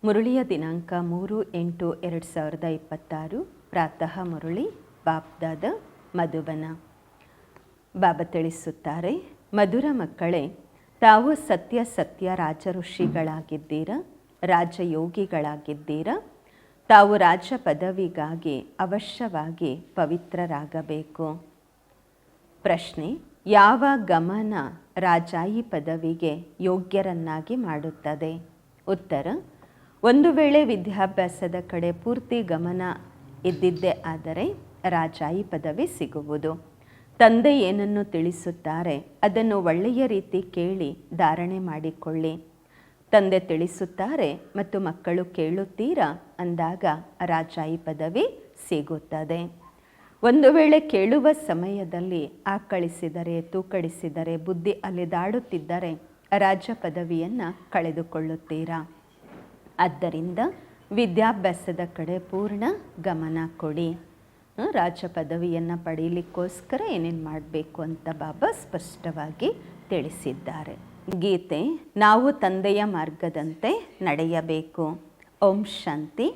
ಮುರಳಿಯ ದಿನಾಂಕ 3/8/2026 ಪ್ರಾತಃ ಮುರಳಿ ಬಾಬ್ದಾದ ಮಧುಬನ. ಬಾಬಾ ತಿಳಿಸುತ್ತಾರೆ, ಮಧುರ ಮಕ್ಕಳೇ, ತಾವು ಸತ್ಯ ರಾಜ ಋಷಿಗಳಾಗಿದ್ದೀರಾ, ರಾಜಯೋಗಿಗಳಾಗಿದ್ದೀರಾ. ತಾವು ರಾಜ ಪದವಿಗಾಗಿ ಅವಶ್ಯವಾಗಿ ಪವಿತ್ರರಾಗಬೇಕು. ಪ್ರಶ್ನೆ: ಯಾವ ಗಮನ ರಾಜಾಯಿ ಪದವಿಗೆ ಯೋಗ್ಯರನ್ನಾಗಿ ಮಾಡುತ್ತದೆ? ಉತ್ತರ: ಒಂದು ವೇಳೆ ವಿದ್ಯಾಭ್ಯಾಸದ ಕಡೆ ಪೂರ್ತಿ ಗಮನ ಇದ್ದಿದ್ದೇ ಆದರೆ ರಾಜಾಯಿ ಪದವಿ ಸಿಗುವುದು. ತಂದೆ ಏನನ್ನು ತಿಳಿಸುತ್ತಾರೆ ಅದನ್ನು ಒಳ್ಳೆಯ ರೀತಿ ಕೇಳಿ ಧಾರಣೆ ಮಾಡಿಕೊಳ್ಳಿ. ತಂದೆ ತಿಳಿಸುತ್ತಾರೆ ಮತ್ತು ಮಕ್ಕಳು ಕೇಳುತ್ತೀರಾ ಅಂದಾಗ ರಾಜಾಯಿ ಪದವಿ ಸಿಗುತ್ತದೆ. ಒಂದು ವೇಳೆ ಕೇಳುವ ಸಮಯದಲ್ಲಿ ಆಕಳಿಸಿದರೆ, ತೂಕಡಿಸಿದರೆ, ಬುದ್ಧಿ ಅಲೆದಾಡುತ್ತಿದ್ದರೆ ರಾಜ ಪದವಿಯನ್ನು ಕಳೆದುಕೊಳ್ಳುತ್ತೀರಾ. ಆದ್ದರಿಂದ ವಿದ್ಯಾಭ್ಯಾಸದ ಕಡೆ ಪೂರ್ಣ ಗಮನ ಕೊಡಿ. ರಾಜ ಪದವಿಯನ್ನು ಪಡೀಲಿಕ್ಕೋಸ್ಕರ ಏನೇನು ಮಾಡಬೇಕು ಅಂತ ಬಾಬಾ ಸ್ಪಷ್ಟವಾಗಿ ತಿಳಿಸಿದ್ದಾರೆ. ಗೀತೆ: ನಾವು ತಂದೆಯ ಮಾರ್ಗದಂತೆ ನಡೆಯಬೇಕು. ಓಂ ಶಾಂತಿ.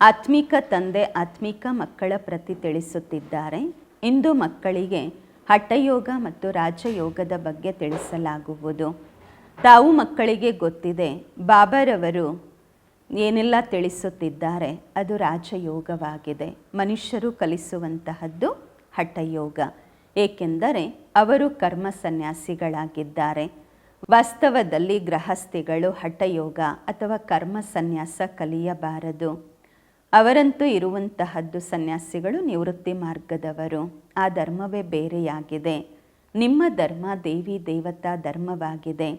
ಆತ್ಮಿಕ ತಂದೆ ಆತ್ಮಿಕ ಮಕ್ಕಳ ಪ್ರತಿ ತಿಳಿಸುತ್ತಿದ್ದಾರೆ. ಇಂದು ಮಕ್ಕಳಿಗೆ ಹಠಯೋಗ ಮತ್ತು ರಾಜಯೋಗದ ಬಗ್ಗೆ ತಿಳಿಸಲಾಗುವುದು. ತಾವು ಮಕ್ಕಳಿಗೆ ಗೊತ್ತಿದೆ, ಬಾಬಾರವರು ಏನೆಲ್ಲ ತಿಳಿಸುತ್ತಿದ್ದಾರೆ ಅದು ರಾಜಯೋಗವಾಗಿದೆ. ಮನುಷ್ಯರು ಕಲಿಸುವಂತಹದ್ದು ಹಠಯೋಗ, ಏಕೆಂದರೆ ಅವರು ಕರ್ಮ ಸನ್ಯಾಸಿಗಳಾಗಿದ್ದಾರೆ. ವಾಸ್ತವದಲ್ಲಿ ಗೃಹಸ್ಥಿಗಳು ಹಠಯೋಗ ಅಥವಾ ಕರ್ಮ ಸನ್ಯಾಸ ಕಲಿಯಬಾರದು. ಅವರಂತೂ ಇರುವಂತಹದ್ದು ಸನ್ಯಾಸಿಗಳು ನಿವೃತ್ತಿ ಮಾರ್ಗದವರು. ಆ ಧರ್ಮವೇ ಬೇರೆಯಾಗಿದೆ. ನಿಮ್ಮ ಧರ್ಮ ದೇವಿ ದೇವತಾ ಧರ್ಮವಾಗಿದೆ.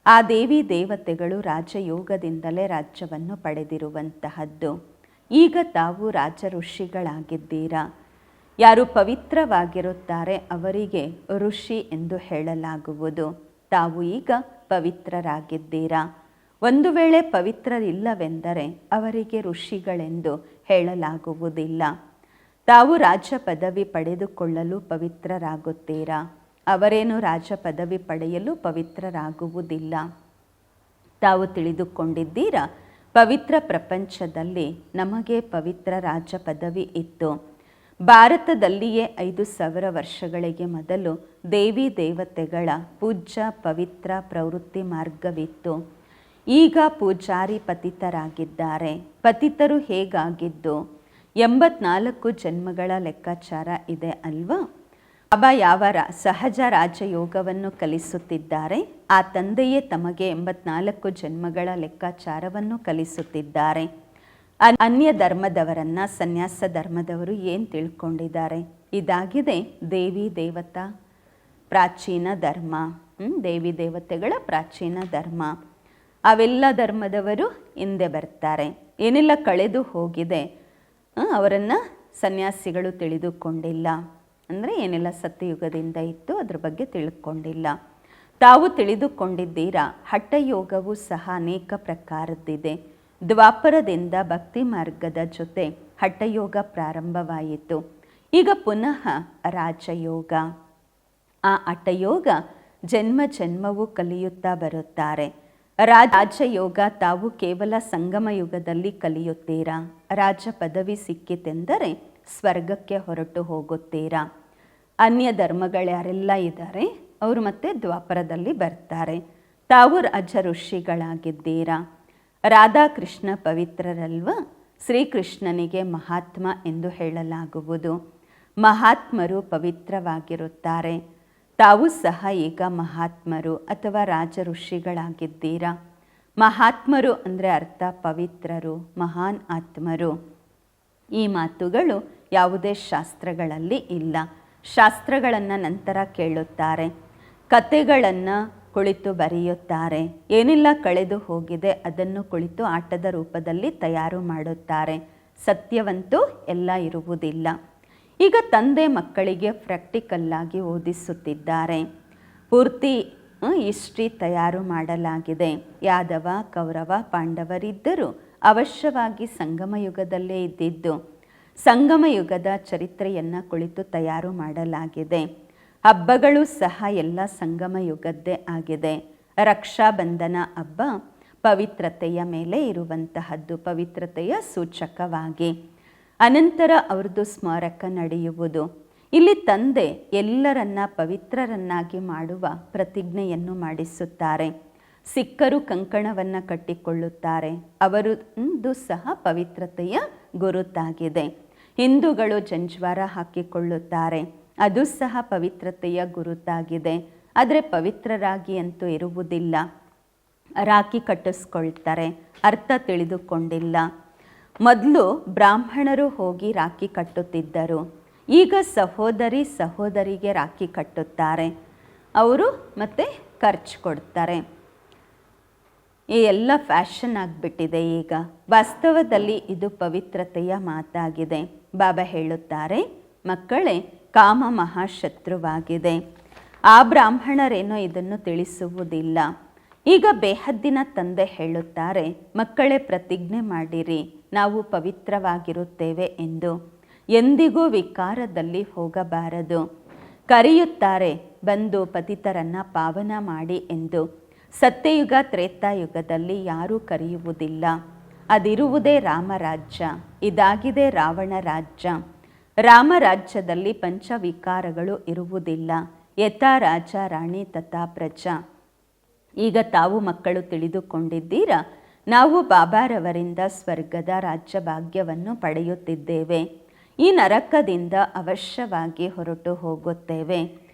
ಆ ದೇವಿ ದೇವತೆಗಳು ರಾಜಯೋಗದಿಂದಲೇ ರಾಜ್ಯವನ್ನು ಪಡೆದಿರುವಂತಹದ್ದು. ಈಗ ತಾವು ರಾಜ ಋಷಿಗಳಾಗಿದ್ದೀರಾ. ಯಾರು ಪವಿತ್ರವಾಗಿರುತ್ತಾರೆ ಅವರಿಗೆ ಋಷಿ ಎಂದು ಹೇಳಲಾಗುವುದು. ತಾವು ಈಗ ಪವಿತ್ರರಾಗಿದ್ದೀರಾ. ಒಂದು ವೇಳೆ ಪವಿತ್ರರಿಲ್ಲವೆಂದರೆ ಅವರಿಗೆ ಋಷಿಗಳೆಂದು ಹೇಳಲಾಗುವುದಿಲ್ಲ. ತಾವು ರಾಜ ಪದವಿ ಪಡೆದುಕೊಳ್ಳಲು ಪವಿತ್ರರಾಗುತ್ತೀರಾ. ಅವರೇನು ರಾಜ ಪದವಿ ಪಡೆಯಲು ಪವಿತ್ರರಾಗುವುದಿಲ್ಲ. ತಾವು ತಿಳಿದುಕೊಂಡಿದ್ದೀರಾ, ಪವಿತ್ರ ಪ್ರಪಂಚದಲ್ಲಿ ನಮಗೆ ಪವಿತ್ರ ರಾಜ ಪದವಿ ಇತ್ತು. ಭಾರತದಲ್ಲಿಯೇ 5,000 ವರ್ಷಗಳಿಗೆ ಮೊದಲು ದೇವಿ ದೇವತೆಗಳ ಪೂಜ್ಯ ಪವಿತ್ರ ಪ್ರವೃತ್ತಿ ಮಾರ್ಗವಿತ್ತು. ಈಗ ಪೂಜಾರಿ ಪತಿತರಾಗಿದ್ದಾರೆ. ಪತಿತರು ಹೇಗಾಗಿದ್ದು 84 ಜನ್ಮಗಳ ಲೆಕ್ಕಾಚಾರ ಇದೆ ಅಲ್ವಾ. ಬಾಬಾ ಯಾವ ಸಹಜ ರಾಜಯೋಗವನ್ನು ಕಲಿಸುತ್ತಿದ್ದಾರೆ, ಆ ತಂದೆಯೇ ತಮಗೆ 84 ಜನ್ಮಗಳ ಲೆಕ್ಕಾಚಾರವನ್ನು ಕಲಿಸುತ್ತಿದ್ದಾರೆ. ಅನ್ಯ ಧರ್ಮದವರನ್ನು ಸನ್ಯಾಸ ಧರ್ಮದವರು ಏನು ತಿಳ್ಕೊಂಡಿದ್ದಾರೆ? ಇದಾಗಿದೆ ದೇವಿ ದೇವತಾ ಪ್ರಾಚೀನ ಧರ್ಮ. ದೇವಿ ದೇವತೆಗಳ ಪ್ರಾಚೀನ ಧರ್ಮ. ಅವೆಲ್ಲ ಧರ್ಮದವರು ಹಿಂದೆ ಬರ್ತಾರೆ. ಏನೆಲ್ಲ ಕಳೆದು ಹೋಗಿದೆ ಅವರನ್ನು ಸನ್ಯಾಸಿಗಳು ತಿಳಿದುಕೊಂಡಿಲ್ಲ. ಅಂದರೆ ಏನೆಲ್ಲ ಸತ್ಯಯುಗದಿಂದ ಇತ್ತು ಅದ್ರ ಬಗ್ಗೆ ತಿಳ್ಕೊಂಡಿಲ್ಲ. ತಾವು ತಿಳಿದುಕೊಂಡಿದ್ದೀರಾ, ಹಠಯೋಗವು ಸಹ ಅನೇಕ ಪ್ರಕಾರದ್ದಿದೆ. ದ್ವಾಪರದಿಂದ ಭಕ್ತಿ ಮಾರ್ಗದ ಜೊತೆ ಹಠಯೋಗ ಪ್ರಾರಂಭವಾಯಿತು. ಈಗ ಪುನಃ ರಾಜಯೋಗ. ಆ ಹಠಯೋಗ ಜನ್ಮ ಜನ್ಮವೂ ಕಲಿಯುತ್ತಾ ಬರುತ್ತಾರೆ. ರಾಜಯೋಗ ತಾವು ಕೇವಲ ಸಂಗಮ ಯುಗದಲ್ಲಿ ಕಲಿಯುತ್ತೀರಾ. ರಾಜ ಪದವಿ ಸಿಕ್ಕಿತೆಂದರೆ ಸ್ವರ್ಗಕ್ಕೆ ಹೊರಟು ಹೋಗುತ್ತೀರಾ. ಅನ್ಯ ಧರ್ಮಗಳ್ಯಾರೆಲ್ಲ ಇದ್ದಾರೆ ಅವರು ಮತ್ತೆ ದ್ವಾಪರದಲ್ಲಿ ಬರ್ತಾರೆ. ತಾವು ರಾಜ ಋಷಿಗಳಾಗಿದ್ದೀರಾ. ರಾಧಾಕೃಷ್ಣ ಪವಿತ್ರರಲ್ವ. ಶ್ರೀಕೃಷ್ಣನಿಗೆ ಮಹಾತ್ಮ ಎಂದು ಹೇಳಲಾಗುವುದು. ಮಹಾತ್ಮರು ಪವಿತ್ರವಾಗಿರುತ್ತಾರೆ. ತಾವು ಸಹ ಈಗ ಮಹಾತ್ಮರು ಅಥವಾ ರಾಜ ಋಷಿಗಳಾಗಿದ್ದೀರಾ. ಮಹಾತ್ಮರು ಅಂದರೆ ಅರ್ಥ ಪವಿತ್ರರು, ಮಹಾನ್ ಆತ್ಮರು. ಈ ಮಾತುಗಳು ಯಾವುದೇ ಶಾಸ್ತ್ರಗಳಲ್ಲಿ ಇಲ್ಲ. ಶಾಸ್ತ್ರಗಳನ್ನು ನಂತರ ಕೇಳುತ್ತಾರೆ. ಕತೆಗಳನ್ನು ಕುಳಿತು ಬರೆಯುತ್ತಾರೆ. ಏನೆಲ್ಲ ಕಳೆದು ಹೋಗಿದೆ ಅದನ್ನು ಕುಳಿತು ಆಟದ ರೂಪದಲ್ಲಿ ತಯಾರು ಮಾಡುತ್ತಾರೆ. ಸತ್ಯವಂತೂ ಎಲ್ಲ ಇರುವುದಿಲ್ಲ. ಈಗ ತಂದೆ ಮಕ್ಕಳಿಗೆ ಪ್ರಾಕ್ಟಿಕಲ್ಲಾಗಿ ಓದಿಸುತ್ತಿದ್ದಾರೆ. ಪೂರ್ತಿ ಹಿಸ್ಟ್ರಿ ತಯಾರು ಮಾಡಲಾಗಿದೆ. ಯಾದವ, ಕೌರವ, ಪಾಂಡವರಿದ್ದರೂ ಅವಶ್ಯವಾಗಿ ಸಂಗಮ ಯುಗದಲ್ಲೇ ಇದ್ದಿದ್ದು. ಸಂಗಮ ಯುಗದ ಚರಿತ್ರೆಯನ್ನು ಕುಳಿತು ತಯಾರು ಮಾಡಲಾಗಿದೆ. ಹಬ್ಬಗಳು ಸಹ ಎಲ್ಲ ಸಂಗಮ ಯುಗದ್ದೇ ಆಗಿದೆ. ರಕ್ಷಾಬಂಧನ ಹಬ್ಬ ಪವಿತ್ರತೆಯ ಮೇಲೆ ಇರುವಂತಹದ್ದು, ಪವಿತ್ರತೆಯ ಸೂಚಕವಾಗಿ. ಅನಂತರ ಅವ್ರದ್ದು ಸ್ಮಾರಕ ನಡೆಯುವುದು. ಇಲ್ಲಿ ತಂದೆ ಎಲ್ಲರನ್ನ ಪವಿತ್ರರನ್ನಾಗಿ ಮಾಡುವ ಪ್ರತಿಜ್ಞೆಯನ್ನು ಮಾಡಿಸುತ್ತಾರೆ. ಸಿಕ್ಕರು ಕಂಕಣವನ್ನು ಕಟ್ಟಿಕೊಳ್ಳುತ್ತಾರೆ, ಅವರದ್ದು ಸಹ ಪವಿತ್ರತೆಯ ಗುರುತಾಗಿದೆ. ಹಿಂದೂಗಳು ಜಂಜ್ವಾರ ಹಾಕಿಕೊಳ್ಳುತ್ತಾರೆ, ಅದು ಸಹ ಪವಿತ್ರತೆಯ ಗುರುತಾಗಿದೆ. ಆದರೆ ಪವಿತ್ರರಾಗಿ ಅಂತೂ ಇರುವುದಿಲ್ಲ. ರಾಖಿ ಕಟ್ಟಿಸ್ಕೊಳ್ತಾರೆ, ಅರ್ಥ ತಿಳಿದುಕೊಂಡಿಲ್ಲ. ಮೊದಲು ಬ್ರಾಹ್ಮಣರು ಹೋಗಿ ರಾಖಿ ಕಟ್ಟುತ್ತಿದ್ದರು, ಈಗ ಸಹೋದರಿಗೆ ರಾಖಿ ಕಟ್ಟುತ್ತಾರೆ. ಅವರು ಮತ್ತೆ ಖರ್ಚು ಕೊಡ್ತಾರೆ. ಈ ಎಲ್ಲ ಫ್ಯಾಷನ್ ಆಗಿಬಿಟ್ಟಿದೆ ಈಗ. ವಾಸ್ತವದಲ್ಲಿ ಇದು ಪವಿತ್ರತೆಯ ಮಾತಾಗಿದೆ. ಬಾಬಾ ಹೇಳುತ್ತಾರೆ, ಮಕ್ಕಳೇ, ಕಾಮ ಮಹಾಶತ್ರುವಾಗಿದೆ. ಆ ಬ್ರಾಹ್ಮಣರೇನೋ ಇದನ್ನು ತಿಳಿಸುವುದಿಲ್ಲ. ಈಗ ಬೇಹದ್ದಿನ ತಂದೆ ಹೇಳುತ್ತಾರೆ, ಮಕ್ಕಳೇ ಪ್ರತಿಜ್ಞೆ ಮಾಡಿರಿ, ನಾವು ಪವಿತ್ರವಾಗಿರುತ್ತೇವೆ ಎಂದು. ಎಂದಿಗೂ ವಿಕಾರದಲ್ಲಿ ಹೋಗಬಾರದು. ಕರೆಯುತ್ತಾರೆ, ಬಂದು ಪತಿತರನ್ನ ಪಾವನ ಮಾಡಿ ಎಂದು. ಸತ್ಯಯುಗ ತ್ರೇತಾಯುಗದಲ್ಲಿ ಯಾರೂ ಕರೆಯುವುದಿಲ್ಲ. ಅದಿರುವುದೇ ರಾಮರಾಜ್ಯ, ಇದಾಗಿದೆ ರಾವಣ ರಾಜ್ಯ. ರಾಮರಾಜ್ಯದಲ್ಲಿ ಪಂಚವಿಕಾರಗಳು ಇರುವುದಿಲ್ಲ. ಯಥಾ ರಾಜ ರಾಣಿ ತಥಾ ಪ್ರಜಾ. ಈಗ ತಾವು ಮಕ್ಕಳು ತಿಳಿದುಕೊಂಡಿದ್ದೀರಾ, ನಾವು ಬಾಬಾರವರಿಂದ ಸ್ವರ್ಗದ ರಾಜ್ಯ ಭಾಗ್ಯವನ್ನು ಪಡೆಯುತ್ತಿದ್ದೇವೆ. ಈ ನರಕದಿಂದ ಅವಶ್ಯವಾಗಿ ಹೊರಟು ಹೋಗುತ್ತೇವೆ.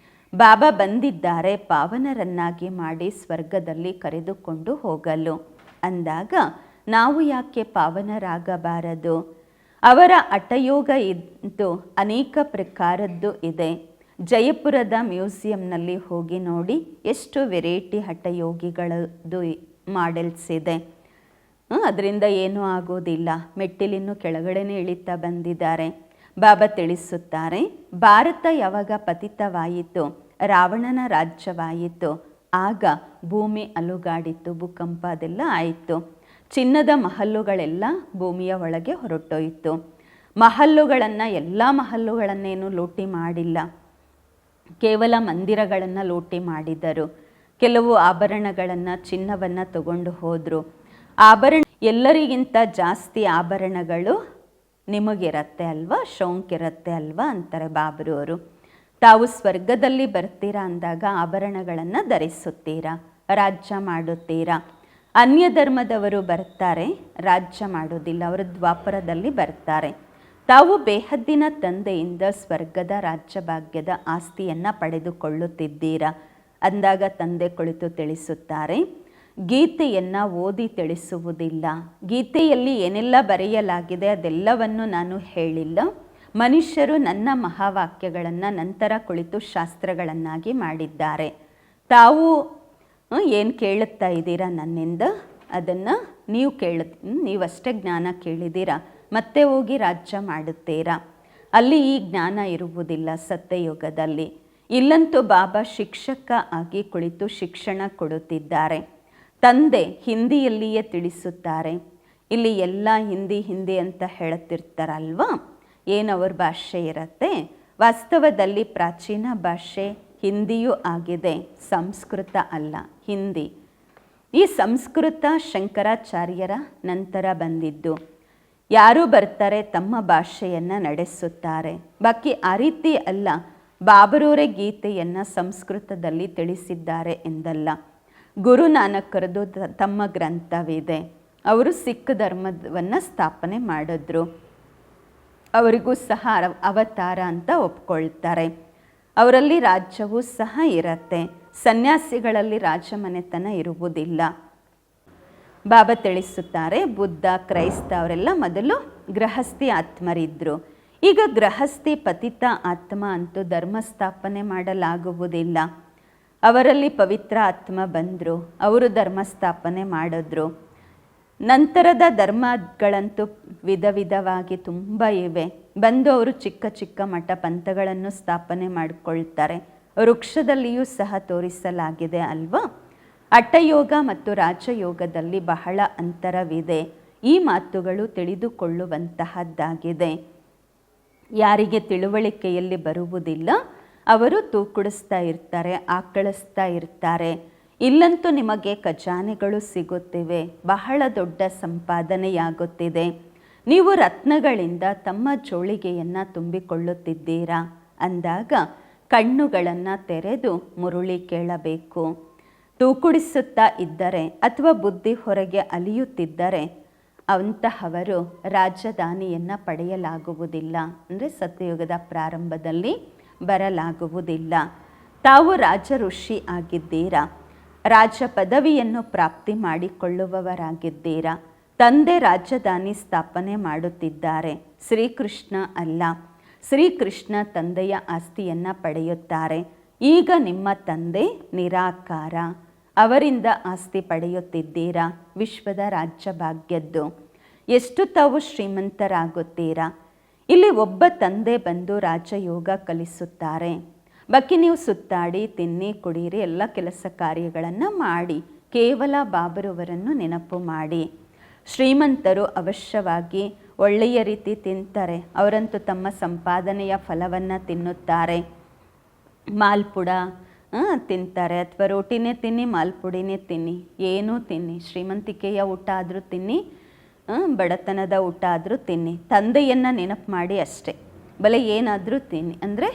ಬಾಬಾ ಬಂದಿದ್ದಾರೆ ಪಾವನರನ್ನಾಗಿ ಮಾಡಿ ಸ್ವರ್ಗದಲ್ಲಿ ಕರೆದುಕೊಂಡು ಹೋಗಲು. ಅಂದಾಗ ನಾವು ಯಾಕೆ ಪಾವನರಾಗಬಾರದು? ಅವರ ಹಠಯೋಗ ಇದ್ದು ಅನೇಕ ಪ್ರಕಾರದ್ದು ಇದೆ. ಜಯಪುರದ ಮ್ಯೂಸಿಯಂನಲ್ಲಿ ಹೋಗಿ ನೋಡಿ, ಎಷ್ಟು ವೆರೈಟಿ ಹಠಯೋಗಿಗಳದ್ದು ಮಾಡೆಲ್ಸ್ ಇದೆ. ಅದರಿಂದ ಏನೂ ಆಗೋದಿಲ್ಲ. ಮೆಟ್ಟಿಲಿನ್ನು ಕೆಳಗಡೆನೇ ಇಳಿತಾ ಬಂದಿದ್ದಾರೆ. ಬಾಬಾ ತಿಳಿಸುತ್ತಾರೆ, ಭಾರತ ಯಾವಾಗ ಪತಿತವಾಯಿತು, ರಾವಣನ ರಾಜ್ಯವಾಯಿತು, ಆಗ ಭೂಮಿ ಅಲುಗಾಡಿತು, ಭೂಕಂಪ ಅದೆಲ್ಲ ಆಯಿತು. ಚಿನ್ನದ ಮಹಲ್ಲುಗಳೆಲ್ಲ ಭೂಮಿಯ ಒಳಗೆ ಹೊರಟೋಯಿತು. ಎಲ್ಲ ಮಹಲ್ಲುಗಳನ್ನೇನು ಲೂಟಿ ಮಾಡಿಲ್ಲ, ಕೇವಲ ಮಂದಿರಗಳನ್ನು ಲೂಟಿ ಮಾಡಿದರು. ಕೆಲವು ಆಭರಣಗಳನ್ನು, ಚಿನ್ನವನ್ನು ತಗೊಂಡು ಹೋದರು. ಎಲ್ಲರಿಗಿಂತ ಜಾಸ್ತಿ ಆಭರಣಗಳು ನಿಮಗಿರತ್ತೆ ಅಲ್ವಾ, ಶೌಂಕಿರತ್ತೆ ಅಲ್ವಾ ಅಂತಾರೆ ಬಾಬ್ರವರು. ತಾವು ಸ್ವರ್ಗದಲ್ಲಿ ಬರ್ತೀರಾ ಅಂದಾಗ ಆಭರಣಗಳನ್ನು ಧರಿಸುತ್ತೀರಾ, ರಾಜ್ಯ ಮಾಡುತ್ತೀರಾ. ಅನ್ಯ ಧರ್ಮದವರು ಬರ್ತಾರೆ, ರಾಜ್ಯ ಮಾಡೋದಿಲ್ಲ, ಅವರು ದ್ವಾಪರದಲ್ಲಿ ಬರ್ತಾರೆ. ತಾವು ಬೇಹದ್ದಿನ ತಂದೆಯಿಂದ ಸ್ವರ್ಗದ ರಾಜ್ಯ ಭಾಗ್ಯದ ಆಸ್ತಿಯನ್ನು ಪಡೆದುಕೊಳ್ಳುತ್ತಿದ್ದೀರಾ ಅಂದಾಗ ತಂದೆ ಕುಳಿತು ತಿಳಿಸುತ್ತಾರೆ, ಗೀತೆಯನ್ನು ಓದಿ ತಿಳಿಸುವುದಿಲ್ಲ. ಗೀತೆಯಲ್ಲಿ ಏನೆಲ್ಲ ಬರೆಯಲಾಗಿದೆ ಅದೆಲ್ಲವನ್ನು ನಾನು ಹೇಳಿಲ್ಲ. ಮನುಷ್ಯರು ನನ್ನ ಮಹಾವಾಕ್ಯಗಳನ್ನು ನಂತರ ಕುಳಿತು ಶಾಸ್ತ್ರಗಳನ್ನಾಗಿ ಮಾಡಿದ್ದಾರೆ. ತಾವು ಏನು ಕೇಳುತ್ತಾ ಇದ್ದೀರಾ ನನ್ನಿಂದ, ಅದನ್ನು ನೀವಷ್ಟೇ ಜ್ಞಾನ ಕೇಳಿದ್ದೀರಾ, ಮತ್ತೆ ಹೋಗಿ ರಾಜ್ಯ ಮಾಡುತ್ತೀರಾ. ಅಲ್ಲಿ ಈ ಜ್ಞಾನ ಇರುವುದಿಲ್ಲ ಸತ್ಯಯುಗದಲ್ಲಿ. ಇಲ್ಲಂತೂ ಬಾಬಾ ಶಿಕ್ಷಕ ಆಗಿ ಕುಳಿತು ಶಿಕ್ಷಣ ಕೊಡುತ್ತಿದ್ದಾರೆ. ತಂದೆ ಹಿಂದಿಯಲ್ಲಿಯೇ ತಿಳಿಸುತ್ತಾರೆ. ಇಲ್ಲಿ ಎಲ್ಲ ಹಿಂದಿ ಅಂತ ಹೇಳುತ್ತಿರ್ತಾರಲ್ವಾ, ಏನವ್ರ ಭಾಷೆ ಇರತ್ತೆ. ವಾಸ್ತವದಲ್ಲಿ ಪ್ರಾಚೀನ ಭಾಷೆ ಹಿಂದಿಯೂ ಆಗಿದೆ, ಸಂಸ್ಕೃತ ಅಲ್ಲ, ಹಿಂದಿ. ಈ ಸಂಸ್ಕೃತ ಶಂಕರಾಚಾರ್ಯರ ನಂತರ ಬಂದಿದ್ದು. ಯಾರು ಬರ್ತಾರೆ ತಮ್ಮ ಭಾಷೆಯನ್ನು ನಡೆಸುತ್ತಾರೆ. ಬಾಕಿ ಆ ರೀತಿ ಅಲ್ಲ, ಬಾಬರವರೇ ಗೀತೆಯನ್ನು ಸಂಸ್ಕೃತದಲ್ಲಿ ತಿಳಿಸಿದ್ದಾರೆ ಎಂದಲ್ಲ. ಗುರುನಾನಕರದು ತಮ್ಮ ಗ್ರಂಥವಿದೆ. ಅವರು ಸಿಖ್ ಧರ್ಮವನ್ನು ಸ್ಥಾಪನೆ ಮಾಡಿದ್ರು. ಅವರಿಗೂ ಸಹ ಅವತಾರ ಅಂತ ಒಪ್ಕೊಳ್ತಾರೆ. ಅವರಲ್ಲಿ ರಾಜ್ಯವೂ ಸಹ ಇರತ್ತೆ. ಸನ್ಯಾಸಿಗಳಲ್ಲಿ ರಾಜಮನೆತನ ಇರುವುದಿಲ್ಲ. ಬಾಬಾ ತಿಳಿಸುತ್ತಾರೆ, ಬುದ್ಧ, ಕ್ರೈಸ್ತ ಅವರೆಲ್ಲ ಮೊದಲು ಗೃಹಸ್ಥಿ ಆತ್ಮರಿದ್ದರು. ಈಗ ಗೃಹಸ್ಥಿ ಪತಿತ ಆತ್ಮ ಅಂತೂ ಧರ್ಮ ಸ್ಥಾಪನೆ ಮಾಡಲಾಗುವುದಿಲ್ಲ. ಅವರಲ್ಲಿ ಪವಿತ್ರ ಆತ್ಮ ಬಂದರು, ಅವರು ಧರ್ಮ ಸ್ಥಾಪನೆ ಮಾಡಿದ್ರು. ನಂತರದ ಧರ್ಮಗಳಂತೂ ವಿಧವಾಗಿ ತುಂಬ ಇವೆ. ಬಂದು ಅವರು ಚಿಕ್ಕ ಚಿಕ್ಕ ಮಠ ಪಂಥಗಳನ್ನು ಸ್ಥಾಪನೆ ಮಾಡಿಕೊಳ್ತಾರೆ. ವೃಕ್ಷದಲ್ಲಿಯೂ ಸಹ ತೋರಿಸಲಾಗಿದೆ ಅಲ್ವಾ. ಹಠಯೋಗ ಮತ್ತು ರಾಜಯೋಗದಲ್ಲಿ ಬಹಳ ಅಂತರವಿದೆ. ಈ ಮಾತುಗಳು ತಿಳಿದುಕೊಳ್ಳುವಂತಹದ್ದಾಗಿದೆ. ಯಾರಿಗೆ ತಿಳುವಳಿಕೆಯಲ್ಲಿ ಬರುವುದಿಲ್ಲ ಅವರು ತೂಕುಡಿಸ್ತಾ ಇರ್ತಾರೆ, ಆಕಳಿಸ್ತಾ ಇರ್ತಾರೆ. ಇಲ್ಲಂತೂ ನಿಮಗೆ ಖಜಾನೆಗಳು ಸಿಗುತ್ತಿವೆ, ಬಹಳ ದೊಡ್ಡ ಸಂಪಾದನೆಯಾಗುತ್ತಿದೆ. ನೀವು ರತ್ನಗಳಿಂದ ತಮ್ಮ ಜೋಳಿಗೆಯನ್ನು ತುಂಬಿಕೊಳ್ಳುತ್ತಿದ್ದೀರಾ ಅಂದಾಗ ಕಣ್ಣುಗಳನ್ನು ತೆರೆದು ಮುರುಳಿ ಕೇಳಬೇಕು. ತೂಕುಡಿಸುತ್ತಾ ಇದ್ದರೆ ಅಥವಾ ಬುದ್ಧಿ ಹೊರಗೆ ಅಲಿಯುತ್ತಿದ್ದರೆ ಅಂತಹವರು ರಾಜಧಾನಿಯನ್ನು ಪಡೆಯಲಾಗುವುದಿಲ್ಲ, ಅಂದರೆ ಸತ್ಯಯುಗದ ಪ್ರಾರಂಭದಲ್ಲಿ ಬರಲಾಗುವುದಿಲ್ಲ. ತಾವು ರಾಜ ಋಷಿ ಆಗಿದ್ದೀರಾ, ರಾಜ ಪದವಿಯನ್ನು ಪ್ರಾಪ್ತಿ ಮಾಡಿಕೊಳ್ಳುವವರಾಗಿದ್ದೀರಾ. ತಂದೆ ರಾಜಧಾನಿ ಸ್ಥಾಪನೆ ಮಾಡುತ್ತಿದ್ದಾರೆ, ಶ್ರೀಕೃಷ್ಣ ಅಲ್ಲ. ಶ್ರೀಕೃಷ್ಣ ತಂದೆಯ ಆಸ್ತಿಯನ್ನು ಪಡೆಯುತ್ತಾರೆ. ಈಗ ನಿಮ್ಮ ತಂದೆ ನಿರಾಕಾರ, ಅವರಿಂದ ಆಸ್ತಿ ಪಡೆಯುತ್ತಿದ್ದೀರಾ, ವಿಶ್ವದ ರಾಜ್ಯ ಭಾಗ್ಯದ್ದು. ಎಷ್ಟು ತಾವು ಶ್ರೀಮಂತರಾಗುತ್ತೀರಾ. ಇಲ್ಲಿ ಒಬ್ಬ ತಂದೆ ಬಂದು ರಾಜಯೋಗ ಕಲಿಸುತ್ತಾರೆ. ಬಾಕಿ ನೀವು ಸುತ್ತಾಡಿ ತಿನ್ನಿ ಕುಡೀರಿ ಎಲ್ಲ ಕೆಲಸ ಕಾರ್ಯಗಳನ್ನು ಮಾಡಿ ಕೇವಲ ಬಾಬರವರನ್ನು ನೆನಪು ಮಾಡಿ. ಶ್ರೀಮಂತರು ಅವಶ್ಯವಾಗಿ ಒಳ್ಳೆಯ ರೀತಿ ತಿಂತಾರೆ, ಅವರಂತೂ ತಮ್ಮ ಸಂಪಾದನೆಯ ಫಲವನ್ನು ತಿನ್ನುತ್ತಾರೆ. ಮಾಲ್ಪುಡ ತಿಂತಾರೆ, ಅಥವಾ ರೋಟಿನೇ ತಿನ್ನಿ ಮಾಲ್ಪುಡಿನೇ ತಿನ್ನಿ, ಏನೂ ತಿನ್ನಿ, ಶ್ರೀಮಂತಿಕೆಯ ಊಟ ಆದರೂ ತಿನ್ನಿ, ಬಡತನದ ಊಟ ಆದರೂ ತಿನ್ನಿ, ತಂದೆಯನ್ನು ನೆನಪು ಮಾಡಿ ಅಷ್ಟೇ. ಬಲೆ ಏನಾದರೂ ತಿನ್ನಿ, ಅಂದರೆ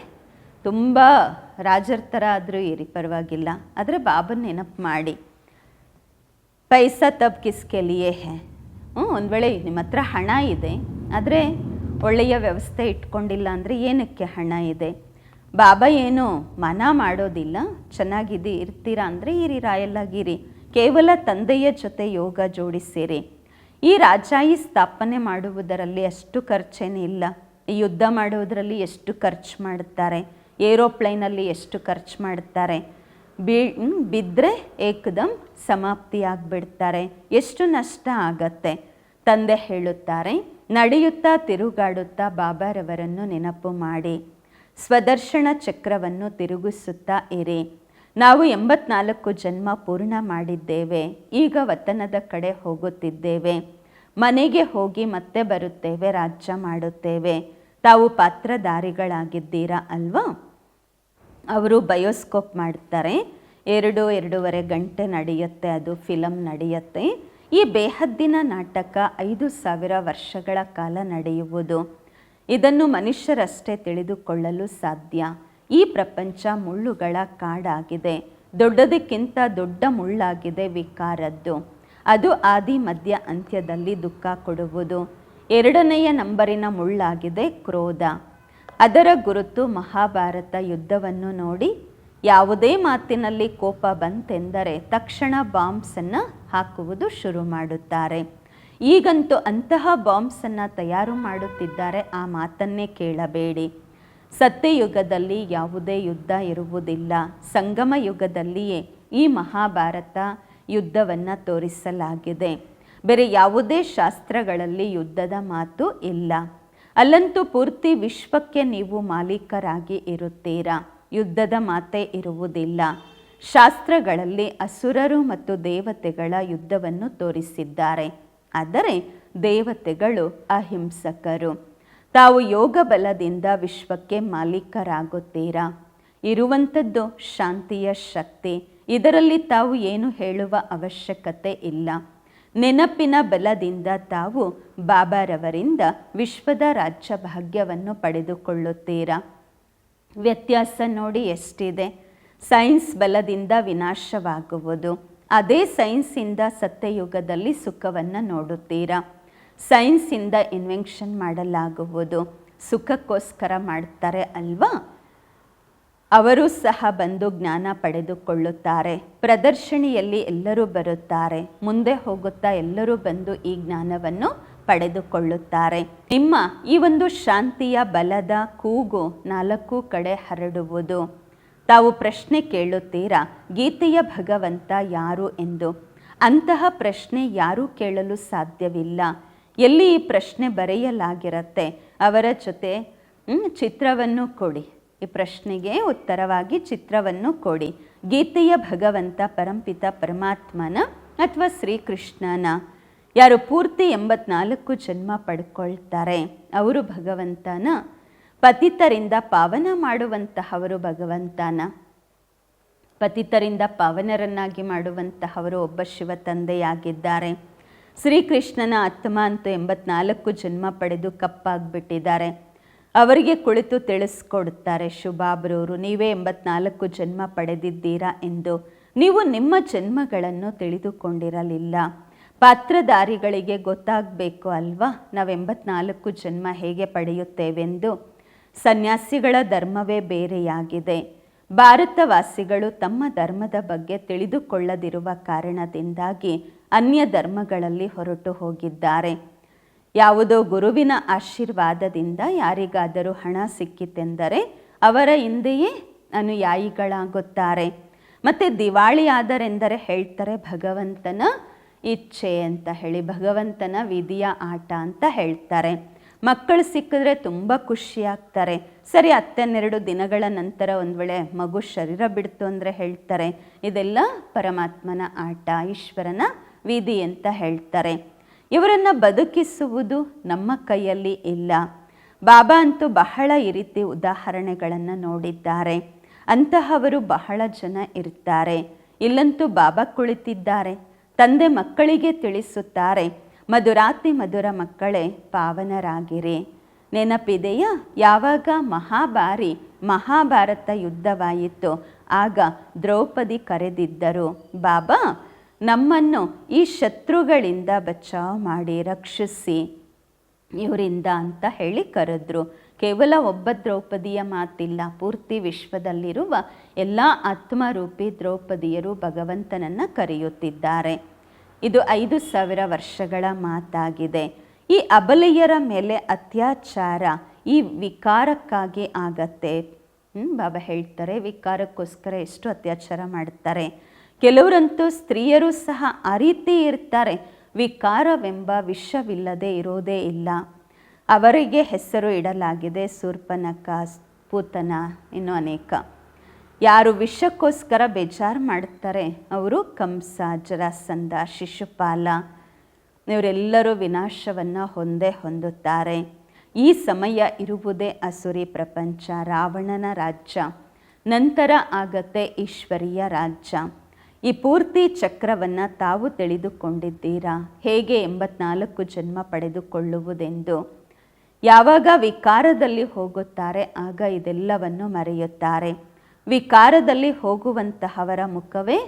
ತುಂಬ ರಾಜರ ಥರ ಆದರೂ ಇರಿ ಪರವಾಗಿಲ್ಲ, ಆದರೆ ಬಾಬನ ನೆನಪು ಮಾಡಿ. ಪೈಸಾ ತಬ್ ಕಿಸ್ಕೆ ಲಿಯೇ ಹೇ. ಒಂದು ವೇಳೆ ನಿಮ್ಮ ಹತ್ರ ಹಣ ಇದೆ, ಆದರೆ ಒಳ್ಳೆಯ ವ್ಯವಸ್ಥೆ ಇಟ್ಕೊಂಡಿಲ್ಲ ಅಂದರೆ ಏನಕ್ಕೆ ಹಣ ಇದೆ. ಬಾಬಾ ಏನು ಮನಾ ಮಾಡೋದಿಲ್ಲ, ಚೆನ್ನಾಗಿದೆ ಇರ್ತೀರಾ ಅಂದರೆ ಇರಿ, ರಾಯಲ್ಲಾಗಿರಿ. ಕೇವಲ ತಂದೆಯ ಜೊತೆ ಯೋಗ ಜೋಡಿಸಿರಿ. ಈ ರಾಜಾಯಿ ಸ್ಥಾಪನೆ ಮಾಡುವುದರಲ್ಲಿ ಅಷ್ಟು ಖರ್ಚೇನಿಲ್ಲ. ಈ ಯುದ್ಧ ಮಾಡುವುದರಲ್ಲಿ ಎಷ್ಟು ಖರ್ಚು ಮಾಡುತ್ತಾರೆ, ಏರೋಪ್ಲೈನಲ್ಲಿ ಎಷ್ಟು ಖರ್ಚು ಮಾಡ್ತಾರೆ. ಬಿದ್ದರೆ ಏಕದಮ್ ಸಮಾಪ್ತಿಯಾಗಿಬಿಡ್ತಾರೆ, ಎಷ್ಟು ನಷ್ಟ ಆಗತ್ತೆ. ತಂದೆ ಹೇಳುತ್ತಾರೆ, ನಡೆಯುತ್ತಾ ತಿರುಗಾಡುತ್ತಾ ಬಾಬಾರವರನ್ನು ನೆನಪು ಮಾಡಿ. ಸ್ವದರ್ಶನ ಚಕ್ರವನ್ನು ತಿರುಗಿಸುತ್ತಾ ಇರಿ. ನಾವು 84 ಜನ್ಮ ಪೂರ್ಣ ಮಾಡಿದ್ದೇವೆ, ಈಗ ವತನದ ಕಡೆ ಹೋಗುತ್ತಿದ್ದೇವೆ. ಮನೆಗೆ ಹೋಗಿ ಮತ್ತೆ ಬರುತ್ತೇವೆ, ರಾಜ್ಯ ಮಾಡುತ್ತೇವೆ. ತಾವು ಪಾತ್ರಧಾರಿಗಳಾಗಿದ್ದೀರಾ ಅಲ್ವಾ. ಅವರು ಬಯೋಸ್ಕೋಪ್ ಮಾಡ್ತಾರೆ, 2-2.5 ಗಂಟೆ ನಡೆಯುತ್ತೆ, ಅದು ಫಿಲಮ್ ನಡೆಯುತ್ತೆ. ಈ ಬೇಹದ್ದಿನ ನಾಟಕ 5000 ವರ್ಷಗಳ ಕಾಲ ನಡೆಯುವುದು. ಇದನ್ನು ಮನುಷ್ಯರಷ್ಟೇ ತಿಳಿದುಕೊಳ್ಳಲು ಸಾಧ್ಯ. ಈ ಪ್ರಪಂಚ ಮುಳ್ಳುಗಳ ಕಾಡಾಗಿದೆ. ದೊಡ್ಡದಕ್ಕಿಂತ ದೊಡ್ಡ ಮುಳ್ಳಾಗಿದೆ ವಿಕಾರದ್ದು. ಅದು ಆದಿ ಮಧ್ಯ ಅಂತ್ಯದಲ್ಲಿ ದುಃಖ ಕೊಡುವುದು. 2ನೆಯ ನಂಬರಿನ ಮುಳ್ಳಾಗಿದೆ ಕ್ರೋಧ. ಅದರ ಗುರುತು ಮಹಾಭಾರತ ಯುದ್ಧವನ್ನು ನೋಡಿ. ಯಾವುದೇ ಮಾತಿನಲ್ಲಿ ಕೋಪ ಬಂತೆಂದರೆ ತಕ್ಷಣ ಬಾಂಬ್ಸನ್ನು ಹಾಕುವುದು ಶುರು ಮಾಡುತ್ತಾರೆ. ಈಗಂತೂ ಅಂತಹ ಬಾಂಬ್ಸನ್ನು ತಯಾರು ಮಾಡುತ್ತಿದ್ದಾರೆ, ಆ ಮಾತನ್ನೇ ಕೇಳಬೇಡಿ. ಸತ್ಯಯುಗದಲ್ಲಿ ಯಾವುದೇ ಯುದ್ಧ ಇರುವುದಿಲ್ಲ. ಸಂಗಮ ಯುಗದಲ್ಲಿಯೇ ಈ ಮಹಾಭಾರತ ಯುದ್ಧವನ್ನು ತೋರಿಸಲಾಗಿದೆ. ಬೇರೆ ಯಾವುದೇ ಶಾಸ್ತ್ರಗಳಲ್ಲಿ ಯುದ್ಧದ ಮಾತು ಇಲ್ಲ. ಅಲ್ಲಂತೂ ಪೂರ್ತಿ ವಿಶ್ವಕ್ಕೆ ನೀವು ಮಾಲೀಕರಾಗಿ ಇರುತ್ತೀರಾ, ಯುದ್ಧದ ಮಾತೇ ಇರುವುದಿಲ್ಲ. ಶಾಸ್ತ್ರಗಳಲ್ಲಿ ಅಸುರರು ಮತ್ತು ದೇವತೆಗಳ ಯುದ್ಧವನ್ನು ತೋರಿಸಿದ್ದಾರೆ, ಆದರೆ ದೇವತೆಗಳು ಅಹಿಂಸಕರು. ತಾವು ಯೋಗ ಬಲದಿಂದ ವಿಶ್ವಕ್ಕೆ ಮಾಲೀಕರಾಗುತ್ತೀರಾ. ಇರುವಂಥದ್ದು ಶಾಂತಿಯ ಶಕ್ತಿ, ಇದರಲ್ಲಿ ತಾವು ಏನು ಹೇಳುವ ಅವಶ್ಯಕತೆ ಇಲ್ಲ. ನೆನಪಿನ ಬಲದಿಂದ ತಾವು ಬಾಬಾರವರಿಂದ ವಿಶ್ವದ ರಾಜ್ಯ ಭಾಗ್ಯವನ್ನು ಪಡೆದುಕೊಳ್ಳುತ್ತೀರಾ. ವ್ಯತ್ಯಾಸ ನೋಡಿ ಎಷ್ಟಿದೆ. ಸೈನ್ಸ್ ಬಲದಿಂದ ವಿನಾಶವಾಗುವುದು, ಅದೇ ಸೈನ್ಸಿಂದ ಸತ್ಯಯುಗದಲ್ಲಿ ಸುಖವನ್ನು ನೋಡುತ್ತೀರಾ. ಸೈನ್ಸಿಂದ ಇನ್ವೆನ್ಷನ್ ಮಾಡಲಾಗುವುದು, ಸುಖಕ್ಕೋಸ್ಕರ ಮಾಡ್ತಾರೆ ಅಲ್ವಾ. ಅವರು ಸಹ ಬಂದು ಜ್ಞಾನ ಪಡೆದುಕೊಳ್ಳುತ್ತಾರೆ. ಪ್ರದರ್ಶನಿಯಲ್ಲಿ ಎಲ್ಲರೂ ಬರುತ್ತಾರೆ, ಮುಂದೆ ಹೋಗುತ್ತಾ ಎಲ್ಲರೂ ಬಂದು ಈ ಜ್ಞಾನವನ್ನು ಪಡೆದುಕೊಳ್ಳುತ್ತಾರೆ. ನಿಮ್ಮ ಈ ಒಂದು ಶಾಂತಿಯ ಬಲದ ಕೂಗು 4 ಕಡೆ ಹರಡುವುದು. ತಾವು ಪ್ರಶ್ನೆ ಕೇಳುತ್ತೀರಾ, ಗೀತೆಯ ಭಗವಂತ ಯಾರು ಎಂದು. ಅಂತಹ ಪ್ರಶ್ನೆ ಯಾರೂ ಕೇಳಲು ಸಾಧ್ಯವಿಲ್ಲ. ಎಲ್ಲಿ ಈ ಪ್ರಶ್ನೆ ಬರೆಯಲಾಗಿರುತ್ತೆ ಅವರ ಜೊತೆ ಚಿತ್ರವನ್ನು ಕೊಡಿ. ಈ ಪ್ರಶ್ನೆಗೆ ಉತ್ತರವಾಗಿ ಚಿತ್ರವನ್ನು ಕೊಡಿ. ಗೀತೆಯ ಭಗವಂತ ಪರಂಪಿತ ಪರಮಾತ್ಮನ ಅಥವಾ ಶ್ರೀಕೃಷ್ಣನ. ಯಾರು ಪೂರ್ತಿ 84 ಜನ್ಮ ಪಡ್ಕೊಳ್ತಾರೆ ಅವರು ಭಗವಂತನ. ಪತಿತರಿಂದ ಪಾವನ ಮಾಡುವಂತಹವರು ಭಗವಂತನ. ಪತಿತರಿಂದ ಪಾವನರನ್ನಾಗಿ ಮಾಡುವಂತಹವರು ಒಬ್ಬ ಶಿವ ತಂದೆಯಾಗಿದ್ದಾರೆ. ಶ್ರೀಕೃಷ್ಣನ ಆತ್ಮ ಅಂತೂ 84 ಜನ್ಮ ಪಡೆದು ಕಪ್ಪಾಗ್ಬಿಟ್ಟಿದ್ದಾರೆ. ಅವರಿಗೆ ಕುಳಿತು ತಿಳಿಸ್ಕೊಡುತ್ತಾರೆ ಶುಭಾಬ್ರವರು, ನೀವೇ 84 ಜನ್ಮ ಪಡೆದಿದ್ದೀರಾ ಎಂದು. ನೀವು ನಿಮ್ಮ ಜನ್ಮಗಳನ್ನು ತಿಳಿದುಕೊಂಡಿರಲಿಲ್ಲ. ಪಾತ್ರಧಾರಿಗಳಿಗೆ ಗೊತ್ತಾಗಬೇಕು ಅಲ್ವಾ ನಾವು 84 ಜನ್ಮ ಹೇಗೆ ಪಡೆಯುತ್ತೇವೆಂದು. ಸನ್ಯಾಸಿಗಳ ಧರ್ಮವೇ ಬೇರೆಯಾಗಿದೆ. ಭಾರತವಾಸಿಗಳು ತಮ್ಮ ಧರ್ಮದ ಬಗ್ಗೆ ತಿಳಿದುಕೊಳ್ಳದಿರುವ ಕಾರಣದಿಂದಾಗಿ ಅನ್ಯ ಧರ್ಮಗಳಲ್ಲಿ ಹೊರಟು ಹೋಗಿದ್ದಾರೆ. ಯಾವುದೋ ಗುರುವಿನ ಆಶೀರ್ವಾದದಿಂದ ಯಾರಿಗಾದರೂ ಹಣ ಸಿಕ್ಕಿತೆಂದರೆ ಅವರ ಹಿಂದೆಯೇ ಅನುಯಾಯಿಗಳಾಗುತ್ತಾರೆ. ಮತ್ತು ದಿವಾಳಿ ಆದರೆಂದರೆ ಹೇಳ್ತಾರೆ ಭಗವಂತನ ಇಚ್ಛೆ ಅಂತ ಹೇಳಿ, ಭಗವಂತನ ವಿಧಿಯ ಆಟ ಅಂತ ಹೇಳ್ತಾರೆ. ಮಕ್ಕಳು ಸಿಕ್ಕಿದ್ರೆ ತುಂಬ ಖುಷಿಯಾಗ್ತಾರೆ. ಸರಿ 12 ದಿನಗಳ ನಂತರ ಒಂದು ವೇಳೆ ಮಗು ಶರೀರ ಬಿಡ್ತು ಅಂದರೆ ಹೇಳ್ತಾರೆ ಇದೆಲ್ಲ ಪರಮಾತ್ಮನ ಆಟ, ಈಶ್ವರನ ವಿಧಿ ಅಂತ ಹೇಳ್ತಾರೆ. ಇವರನ್ನು ಬದುಕಿಸುವುದು ನಮ್ಮ ಕೈಯಲ್ಲಿ ಇಲ್ಲ. ಬಾಬಾ ಅಂತೂ ಬಹಳ ಈ ರೀತಿ ಉದಾಹರಣೆಗಳನ್ನು ನೋಡಿದ್ದಾರೆ. ಅಂತಹವರು ಬಹಳ ಜನ ಇರ್ತಾರೆ. ಇಲ್ಲಂತೂ ಬಾಬಾ ಕುಳಿತಿದ್ದಾರೆ. ತಂದೆ ಮಕ್ಕಳಿಗೆ ತಿಳಿಸುತ್ತಾರೆ, ಮಧುರಾತಿ ಮಧುರ ಮಕ್ಕಳೇ ಪಾವನರಾಗಿರಿ. ನೆನಪಿದೆಯಾ? ಯಾವಾಗ ಮಹಾಭಾರತ ಯುದ್ಧವಾಯಿತು ಆಗ ದ್ರೌಪದಿ ಕರೆದಿದ್ದರು, ಬಾಬಾ ನಮ್ಮನ್ನು ಈ ಶತ್ರುಗಳಿಂದ ಬಚಾವ್ ಮಾಡಿ ರಕ್ಷಿಸಿ ಇವರಿಂದ ಅಂತ ಹೇಳಿ ಕರೆದ್ರು. ಕೇವಲ ಒಬ್ಬ ದ್ರೌಪದಿಯ ಮಾತಿಲ್ಲ, ಪೂರ್ತಿ ವಿಶ್ವದಲ್ಲಿರುವ ಎಲ್ಲ ಆತ್ಮರೂಪಿ ದ್ರೌಪದಿಯರು ಭಗವಂತನನ್ನು ಕರೆಯುತ್ತಿದ್ದಾರೆ. ಇದು 5000 ವರ್ಷಗಳ ಮಾತಾಗಿದೆ. ಈ ಅಬಲೆಯರ ಮೇಲೆ ಅತ್ಯಾಚಾರ ಈ ವಿಕಾರಕ್ಕಾಗಿ ಆಗತ್ತೆ. ಬಾಬಾ ಹೇಳ್ತಾರೆ ವಿಕಾರಕ್ಕೋಸ್ಕರ ಎಷ್ಟು ಅತ್ಯಾಚಾರ ಮಾಡ್ತಾರೆ. ಕೆಲವರಂತೂ ಸ್ತ್ರೀಯರು ಸಹ ಆ ರೀತಿ ಇರ್ತಾರೆ. ವಿಕಾರವೆಂಬ ವಿಷವಿಲ್ಲದೆ ಇರೋದೇ ಇಲ್ಲ. ಅವರಿಗೆ ಹೆಸರು ಇಡಲಾಗಿದೆ ಶೂರ್ಪನಖ, ಪೂತನ, ಇನ್ನೂ ಅನೇಕ. ಯಾರು ವಿಷಕ್ಕೋಸ್ಕರ ಬೇಜಾರು ಮಾಡ್ತಾರೆ ಅವರು ಕಂಸ, ಜರಾಸಂಧ, ಶಿಶುಪಾಲ, ಇವರೆಲ್ಲರೂ ವಿನಾಶವನ್ನು ಹೊಂದುತ್ತಾರೆ. ಈ ಸಮಯ ಇರುವುದೇ ಅಸುರಿ ಪ್ರಪಂಚ, ರಾವಣನ ರಾಜ್ಯ. ನಂತರ ಆಗತ್ತೆ ಈಶ್ವರೀಯ ರಾಜ್ಯ. ಈ ಪೂರ್ತಿ ಚಕ್ರವನ್ನು ತಾವು ತಿಳಿದುಕೊಂಡಿದ್ದೀರಾ, ಹೇಗೆ 84 ಜನ್ಮ ಪಡೆದುಕೊಳ್ಳುವುದೆಂದು. ಯಾವಾಗ ವಿಕಾರದಲ್ಲಿ ಹೋಗುತ್ತಾರೆ ಆಗ ಇದೆಲ್ಲವನ್ನು ಮರೆಯುತ್ತಾರೆ. ವಿಕಾರದಲ್ಲಿ ಹೋಗುವಂತಹವರ ಮುಖವೇ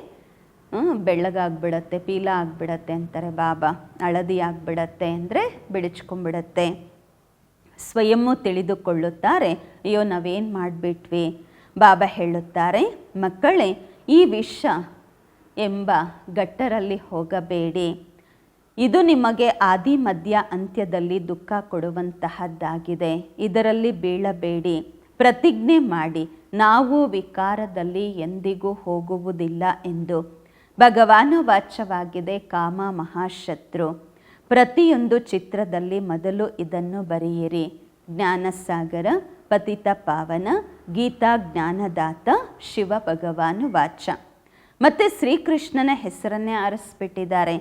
ಬೆಳ್ಳಗಾಗ್ಬಿಡತ್ತೆ, ಪೀಲ ಆಗಿಬಿಡತ್ತೆ ಅಂತಾರೆ ಬಾಬಾ. ಹಳದಿ ಆಗಿಬಿಡತ್ತೆ ಅಂದರೆ ಬಿಡಿಸ್ಕೊಂಡ್ಬಿಡತ್ತೆ. ಸ್ವಯಂ ತಿಳಿದುಕೊಳ್ಳುತ್ತಾರೆ, ಅಯ್ಯೋ ನಾವೇನು ಮಾಡಿಬಿಟ್ವಿ. ಬಾಬಾ ಹೇಳುತ್ತಾರೆ, ಮಕ್ಕಳೇ ಈ ವಿಷ ಎಂಬ ಗಟ್ಟರಲ್ಲಿ ಹೋಗಬೇಡಿ. ಇದು ನಿಮಗೆ ಆದಿ ಮಧ್ಯ ಅಂತ್ಯದಲ್ಲಿ ದುಃಖ ಕೊಡುವಂತಹದ್ದಾಗಿದೆ. ಇದರಲ್ಲಿ ಬೀಳಬೇಡಿ. ಪ್ರತಿಜ್ಞೆ ಮಾಡಿ, ನಾವು ವಿಕಾರದಲ್ಲಿ ಎಂದಿಗೂ ಹೋಗುವುದಿಲ್ಲ ಎಂದು. ಭಗವಾನ ವಾಚ್ಯವಾಗಿದೆ, ಕಾಮ ಮಹಾಶತ್ರು. ಪ್ರತಿಯೊಂದು ಚಿತ್ರದಲ್ಲಿ ಮೊದಲು ಇದನ್ನು ಬರೆಯಿರಿ. ಜ್ಞಾನಸಾಗರ, ಪತಿತ ಪಾವನ, ಗೀತಾ ಜ್ಞಾನದಾತ, ಶಿವ ಭಗವಾನು ವಾಚ. ಮತ್ತು ಶ್ರೀಕೃಷ್ಣನ ಹೆಸರನ್ನೇ ಆರಿಸ್ಬಿಟ್ಟಿದ್ದಾರೆ.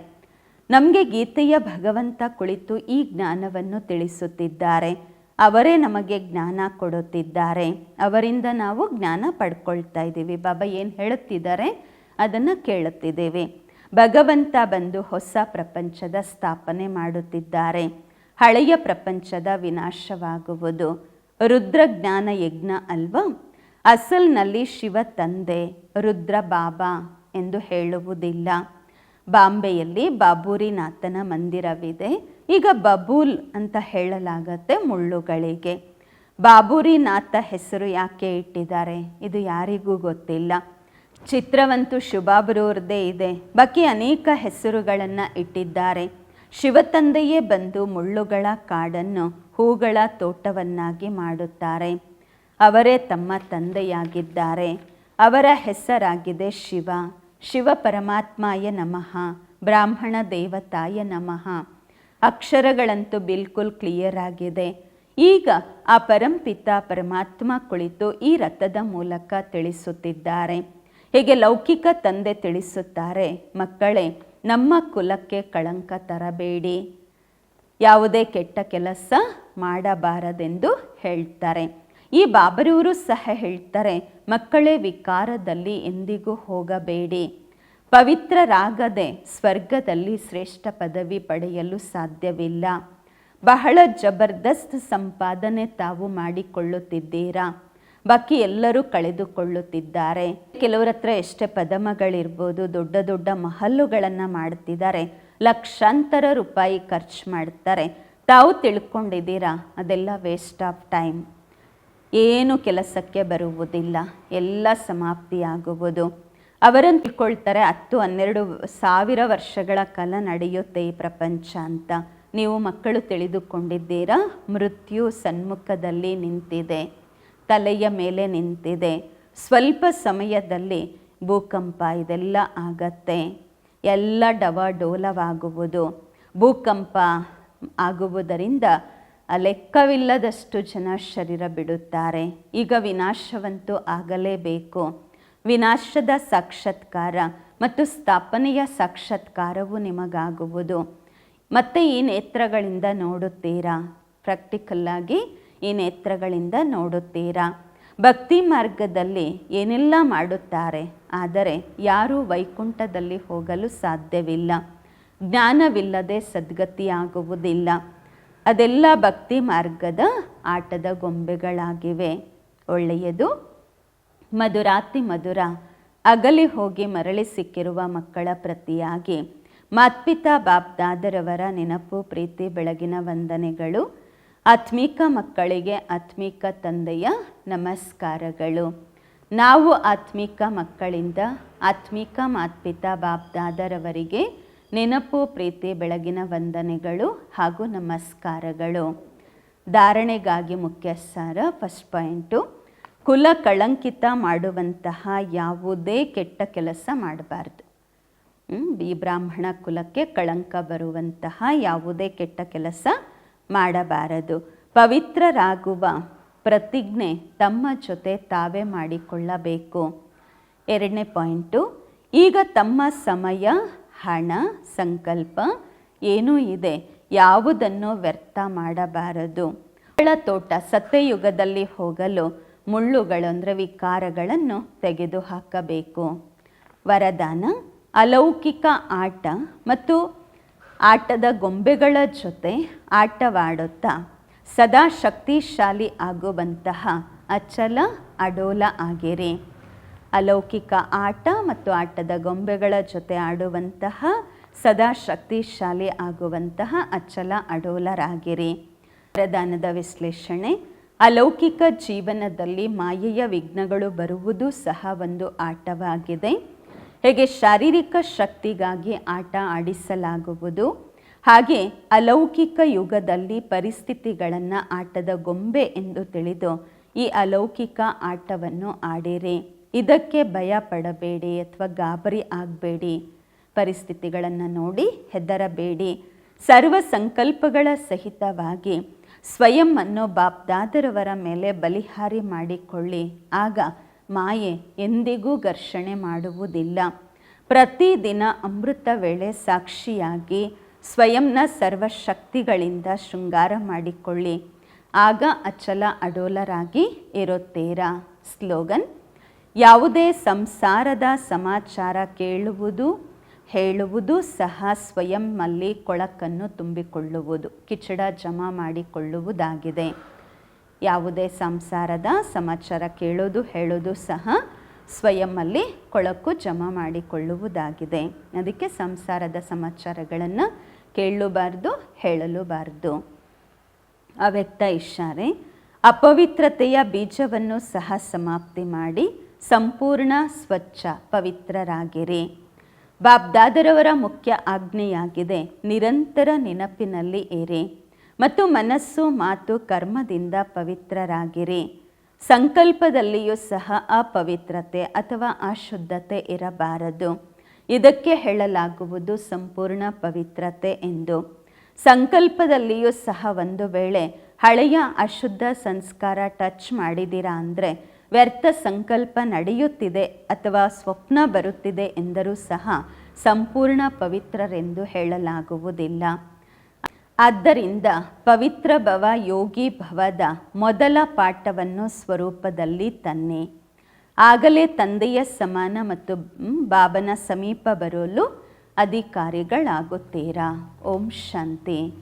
ನಮಗೆ ಗೀತೆಯ ಭಗವಂತ ಕುಳಿತು ಈ ಜ್ಞಾನವನ್ನು ತಿಳಿಸುತ್ತಿದ್ದಾರೆ. ಅವರೇ ನಮಗೆ ಜ್ಞಾನ ಕೊಡುತ್ತಿದ್ದಾರೆ. ಅವರಿಂದ ನಾವು ಜ್ಞಾನ ಪಡ್ಕೊಳ್ತಾ ಇದ್ದೀವಿ. ಬಾಬಾ ಏನು ಹೇಳುತ್ತಿದ್ದಾರೆ ಅದನ್ನು ಕೇಳುತ್ತಿದ್ದೇವೆ. ಭಗವಂತ ಬಂದು ಹೊಸ ಪ್ರಪಂಚದ ಸ್ಥಾಪನೆ ಮಾಡುತ್ತಿದ್ದಾರೆ. ಹಳೆಯ ಪ್ರಪಂಚದ ವಿನಾಶವಾಗುವುದು. ರುದ್ರಜ್ಞಾನ ಯಜ್ಞ ಅಲ್ವಾ? ಅಸಲ್ನಲ್ಲಿ ಶಿವ ತಂದೆ ರುದ್ರ ಬಾಬಾ ಎಂದು ಹೇಳುವುದಿಲ್ಲ. ಬಾಂಬೆಯಲ್ಲಿ ಬಾಬೂರಿನಾಥನ ಮಂದಿರವಿದೆ. ಈಗ ಬಬೂಲ್ ಅಂತ ಹೇಳಲಾಗತ್ತೆ ಮುಳ್ಳುಗಳಿಗೆ. ಬಾಬೂರಿನಾಥ ಹೆಸರು ಯಾಕೆ ಇಟ್ಟಿದ್ದಾರೆ ಇದು ಯಾರಿಗೂ ಗೊತ್ತಿಲ್ಲ. ಚಿತ್ರವಂತೂ ಶುಭಾಬ್ರವ್ರದ್ದೇ ಇದೆ. ಬಾಕಿ ಅನೇಕ ಹೆಸರುಗಳನ್ನು ಇಟ್ಟಿದ್ದಾರೆ. ಶಿವತಂದೆಯೇ ಬಂದು ಮುಳ್ಳುಗಳ ಕಾಡನ್ನು ಹೂಗಳ ತೋಟವನ್ನಾಗಿ ಮಾಡುತ್ತಾರೆ. ಅವರೇ ತಮ್ಮ ತಂದೆಯಾಗಿದ್ದಾರೆ. ಅವರ ಹೆಸರಾಗಿದೆ ಶಿವ. ಶಿವ ಪರಮಾತ್ಮಾಯ ನಮಃ, ಬ್ರಾಹ್ಮಣ ದೇವತಾಯ ನಮಃ. ಅಕ್ಷರಗಳಂತೂ ಬಿಲ್ಕುಲ್ ಕ್ಲಿಯರ್ ಆಗಿದೆ. ಈಗ ಆ ಪರಂಪಿತ ಪರಮಾತ್ಮ ಕುಳಿತು ಈ ರಥದ ಮೂಲಕ ತಿಳಿಸುತ್ತಿದ್ದಾರೆ. ಹೇಗೆ ಲೌಕಿಕ ತಂದೆ ತಿಳಿಸುತ್ತಾರೆ, ಮಕ್ಕಳೇ ನಮ್ಮ ಕುಲಕ್ಕೆ ಕಳಂಕ ತರಬೇಡಿ, ಯಾವುದೇ ಕೆಟ್ಟ ಕೆಲಸ ಮಾಡಬಾರದೆಂದು ಹೇಳ್ತಾರೆ. ಈ ಬಾಬರವರು ಸಹ ಹೇಳ್ತಾರೆ, ಮಕ್ಕಳೇ ವಿಕಾರದಲ್ಲಿ ಎಂದಿಗೂ ಹೋಗಬೇಡಿ. ಪವಿತ್ರರಾಗದೆ ಸ್ವರ್ಗದಲ್ಲಿ ಶ್ರೇಷ್ಠ ಪದವಿ ಪಡೆಯಲು ಸಾಧ್ಯವಿಲ್ಲ. ಬಹಳ ಜಬರ್ದಸ್ತ್ ಸಂಪಾದನೆ ತಾವು ಮಾಡಿಕೊಳ್ಳುತ್ತಿದ್ದೀರಾ, ಬಾಕಿ ಎಲ್ಲರೂ ಕಳೆದುಕೊಳ್ಳುತ್ತಿದ್ದಾರೆ. ಕೆಲವರ ಹತ್ರ ಎಷ್ಟೇ ಪದಮಗಳಿರ್ಬೋದು, ದೊಡ್ಡ ದೊಡ್ಡ ಮಹಲ್ಲುಗಳನ್ನು ಮಾಡ್ತಿದ್ದಾರೆ, ಲಕ್ಷಾಂತರ ರೂಪಾಯಿ ಖರ್ಚು ಮಾಡ್ತಾರೆ. ತಾವು ತಿಳ್ಕೊಂಡಿದ್ದೀರಾ ಅದೆಲ್ಲ ವೇಸ್ಟ್ ಆಫ್ ಟೈಮ್, ಏನು ಕೆಲಸಕ್ಕೆ ಬರುವುದಿಲ್ಲ, ಎಲ್ಲ ಸಮಾಪ್ತಿಯಾಗುವುದು. ಅವರನ್ನು ತಿಳ್ಕೊಳ್ತಾರೆ 10-12 ವರ್ಷಗಳ ಕಾಲ ನಡೆಯುತ್ತೆ ಈ ಪ್ರಪಂಚ ಅಂತ. ನೀವು ಮಕ್ಕಳು ತಿಳಿದುಕೊಂಡಿದ್ದೀರಾ, ಮೃತ್ಯು ಸನ್ಮುಖದಲ್ಲಿ ನಿಂತಿದೆ, ತಲೆಯ ಮೇಲೆ ನಿಂತಿದೆ. ಸ್ವಲ್ಪ ಸಮಯದಲ್ಲಿ ಭೂಕಂಪ ಇದೆಲ್ಲ ಆಗತ್ತೆ, ಎಲ್ಲ ಡವಾಡೋಲವಾಗುವುದು. ಭೂಕಂಪ ಆಗುವುದರಿಂದ ಲೆಕ್ಕವಿಲ್ಲದಷ್ಟು ಜನ ಶರೀರ ಬಿಡುತ್ತಾರೆ. ಈಗ ವಿನಾಶವಂತೂ ಆಗಲೇಬೇಕು. ವಿನಾಶದ ಸಾಕ್ಷಾತ್ಕಾರ ಮತ್ತು ಸ್ಥಾಪನೆಯ ಸಾಕ್ಷಾತ್ಕಾರವು ನಿಮಗಾಗುವುದು. ಮತ್ತೆ ಈ ನೇತ್ರಗಳಿಂದ ನೋಡುತ್ತೀರಾ, ಪ್ರಾಕ್ಟಿಕಲ್ಲಾಗಿ ಈ ನೇತ್ರಗಳಿಂದ ನೋಡುತ್ತೀರಾ. ಭಕ್ತಿ ಮಾರ್ಗದಲ್ಲಿ ಏನೆಲ್ಲ ಮಾಡುತ್ತಾರೆ, ಆದರೆ ಯಾರೂ ವೈಕುಂಠದಲ್ಲಿ ಹೋಗಲು ಸಾಧ್ಯವಿಲ್ಲ. ಜ್ಞಾನವಿಲ್ಲದೆ ಸದ್ಗತಿಯಾಗುವುದಿಲ್ಲ. ಅದೆಲ್ಲ ಭಕ್ತಿ ಮಾರ್ಗದ ಆಟದ ಗೊಂಬೆಗಳಾಗಿವೆ. ಒಳ್ಳೆಯದು. ಮಧುರಾತಿ ಮಧುರ ಅಗಲಿ ಹೋಗಿ ಮರಳಿ ಸಿಕ್ಕಿರುವ ಮಕ್ಕಳ ಪ್ರತಿಯಾಗಿ ಮಾತ್ಪಿತಾ ಬಾಪ್ದಾದರವರ ನೆನಪು, ಪ್ರೀತಿ, ಬೆಳಗಿನ ವಂದನೆಗಳು. ಆತ್ಮಿಕ ಮಕ್ಕಳಿಗೆ ಆತ್ಮಿಕ ತಂದೆಯ ನಮಸ್ಕಾರಗಳು. ನಾವು ಆತ್ಮಿಕ ಮಕ್ಕಳಿಂದ ಆತ್ಮಿಕ ಮಾತ್ಪಿತಾ ಬಾಪ್ದಾದರವರಿಗೆ ನೆನಪು, ಪ್ರೀತಿ, ಬೆಳಗಿನ ವಂದನೆಗಳು ಹಾಗೂ ನಮಸ್ಕಾರಗಳು. ಧಾರಣೆಗಾಗಿ ಮುಖ್ಯ ಸಾರ. ಫಸ್ಟ್ ಪಾಯಿಂಟು, ಕುಲ ಕಳಂಕಿತ ಮಾಡುವಂತಹ ಯಾವುದೇ ಕೆಟ್ಟ ಕೆಲಸ ಮಾಡಬಾರ್ದು. ಈ ಬ್ರಾಹ್ಮಣ ಕುಲಕ್ಕೆ ಕಳಂಕ ಬರುವಂತಹ ಯಾವುದೇ ಕೆಟ್ಟ ಕೆಲಸ ಮಾಡಬಾರದು. ಪವಿತ್ರರಾಗುವ ಪ್ರತಿಜ್ಞೆ ತಮ್ಮ ಜೊತೆ ತಾವೇ ಮಾಡಿಕೊಳ್ಳಬೇಕು. ಎರಡನೇ ಪಾಯಿಂಟು, ಈಗ ತಮ್ಮ ಸಮಯ, ಹಣ, ಸಂಕಲ್ಪ ಏನೂ ಇದೆ, ಯಾವುದನ್ನು ವ್ಯರ್ಥ ಮಾಡಬಾರದು. ತೋಟ ಸತ್ಯಯುಗದಲ್ಲಿ ಹೋಗಲು ಮುಳ್ಳುಗಳು ಅಂದರೆ ವಿಕಾರಗಳನ್ನು ತೆಗೆದು ಹಾಕಬೇಕು. ವರದಾನ, ಅಲೌಕಿಕ ಆಟ ಮತ್ತು ಆಟದ ಗೊಂಬೆಗಳ ಜೊತೆ ಆಟವಾಡುತ್ತಾ ಸದಾ ಶಕ್ತಿಶಾಲಿ ಆಗುವಂತಹ ಅಚಲ ಅಡೋಲ ಆಗಿರಿ. ಅಲೌಕಿಕ ಆಟ ಮತ್ತು ಆಟದ ಗೊಂಬೆಗಳ ಜೊತೆ ಆಡುವಂತಹ ಸದಾ ಶಕ್ತಿಶಾಲಿ ಆಗುವಂತಹ ಅಚಲ ಅಡೋಲರಾಗಿರಿ. ವರದಾನದ ವಿಶ್ಲೇಷಣೆ, ಅಲೌಕಿಕ ಜೀವನದಲ್ಲಿ ಮಾಯೆಯ ವಿಘ್ನಗಳು ಬರುವುದು ಸಹ ಒಂದು ಆಟವಾಗಿದೆ. ಹೇಗೆ ಶಾರೀರಿಕ ಶಕ್ತಿಗಾಗಿ ಆಟ ಆಡಿಸಲಾಗುವುದು, ಹಾಗೆ ಅಲೌಕಿಕ ಯುಗದಲ್ಲಿ ಪರಿಸ್ಥಿತಿಗಳನ್ನು ಆಟದ ಗೊಂಬೆ ಎಂದು ತಿಳಿದು ಈ ಅಲೌಕಿಕ ಆಟವನ್ನು ಆಡಿರಿ. ಇದಕ್ಕೆ ಭಯ ಪಡಬೇಡಿ ಅಥವಾ ಗಾಬರಿ ಆಗಬೇಡಿ. ಪರಿಸ್ಥಿತಿಗಳನ್ನು ನೋಡಿ ಹೆದರಬೇಡಿ. ಸರ್ವ ಸಂಕಲ್ಪಗಳ ಸಹಿತವಾಗಿ ಸ್ವಯಂ ಅನ್ನು ಬಾಪ್ದಾದರವರ ಮೇಲೆ ಬಲಿಹಾರಿ ಮಾಡಿಕೊಳ್ಳಿ. ಆಗ ಮಾಯೆ ಎಂದಿಗೂ ಘರ್ಷಣೆ ಮಾಡುವುದಿಲ್ಲ. ಪ್ರತಿದಿನ ಅಮೃತ ವೇಳೆ ಸಾಕ್ಷಿಯಾಗಿ ಸ್ವಯಂನ ಸರ್ವಶಕ್ತಿಗಳಿಂದ ಶೃಂಗಾರ ಮಾಡಿಕೊಳ್ಳಿ. ಆಗ ಅಚಲ ಅಡೋಲರಾಗಿ ಇರುತ್ತೀರಾ. ಸ್ಲೋಗನ್, ಯಾವುದೇ ಸಂಸಾರದ ಸಮಾಚಾರ ಕೇಳುವುದು, ಹೇಳುವುದು ಸಹ ಸ್ವಯಂನಲ್ಲಿ ಕೊಳಕನ್ನು ತುಂಬಿಕೊಳ್ಳುವುದು, ಕಿಚಡ ಜಮಾ ಮಾಡಿಕೊಳ್ಳುವುದಾಗಿದೆ. ಯಾವುದೇ ಸಂಸಾರದ ಸಮಾಚಾರ ಕೇಳೋದು, ಹೇಳೋದು ಸಹ ಸ್ವಯಂನಲ್ಲಿ ಕೊಳಕು ಜಮಾ ಮಾಡಿಕೊಳ್ಳುವುದಾಗಿದೆ. ಅದಕ್ಕೆ ಸಂಸಾರದ ಸಮಾಚಾರಗಳನ್ನು ಕೇಳಲೂಬಾರ್ದು, ಹೇಳಲೂಬಾರ್ದು. ಅವ್ಯಕ್ತ ಇಶಾರೆ, ಅಪವಿತ್ರತೆಯ ಬೀಜವನ್ನು ಸಹ ಸಮಾಪ್ತಿ ಮಾಡಿ ಸಂಪೂರ್ಣ ಸ್ವಚ್ಛ ಪವಿತ್ರರಾಗಿರಿ. ಬಾಬ್ದಾದರವರ ಮುಖ್ಯ ಆಜ್ಞೆಯಾಗಿದೆ, ನಿರಂತರ ನೆನಪಿನಲ್ಲಿ ಇರಿ ಮತ್ತು ಮನಸ್ಸು, ಮಾತು, ಕರ್ಮದಿಂದ ಪವಿತ್ರರಾಗಿರಿ. ಸಂಕಲ್ಪದಲ್ಲಿಯೂ ಸಹ ಅಪವಿತ್ರತೆ ಅಥವಾ ಅಶುದ್ಧತೆ ಇರಬಾರದು. ಇದಕ್ಕೆ ಹೇಳಲಾಗುವುದು ಸಂಪೂರ್ಣ ಪವಿತ್ರತೆ ಎಂದು. ಸಂಕಲ್ಪದಲ್ಲಿಯೂ ಸಹ ಒಂದು ವೇಳೆ ಹಳೆಯ ಅಶುದ್ಧ ಸಂಸ್ಕಾರ ಟಚ್ ಮಾಡಿದ್ದೀರಾ ಅಂದರೆ ವ್ಯರ್ಥ ಸಂಕಲ್ಪ ನಡೆಯುತ್ತಿದೆ ಅಥವಾ ಸ್ವಪ್ನ ಬರುತ್ತಿದೆ ಎಂದರೂ ಸಹ ಸಂಪೂರ್ಣ ಪವಿತ್ರರೆಂದು ಹೇಳಲಾಗುವುದಿಲ್ಲ. ಆದ್ದರಿಂದ ಪವಿತ್ರ ಭವ ಯೋಗಿ ಭವದ ಮೊದಲ ಪಾಠವನ್ನು ಸ್ವರೂಪದಲ್ಲಿ ತನ್ನಿ. ಆಗಲೇ ತಂದೆಯ ಸಮಾನ ಮತ್ತು ಬಾಬನ ಸಮೀಪ ಬರಲು ಅಧಿಕಾರಿಗಳಾಗುತ್ತೀರಾ. ಓಂ ಶಾಂತಿ.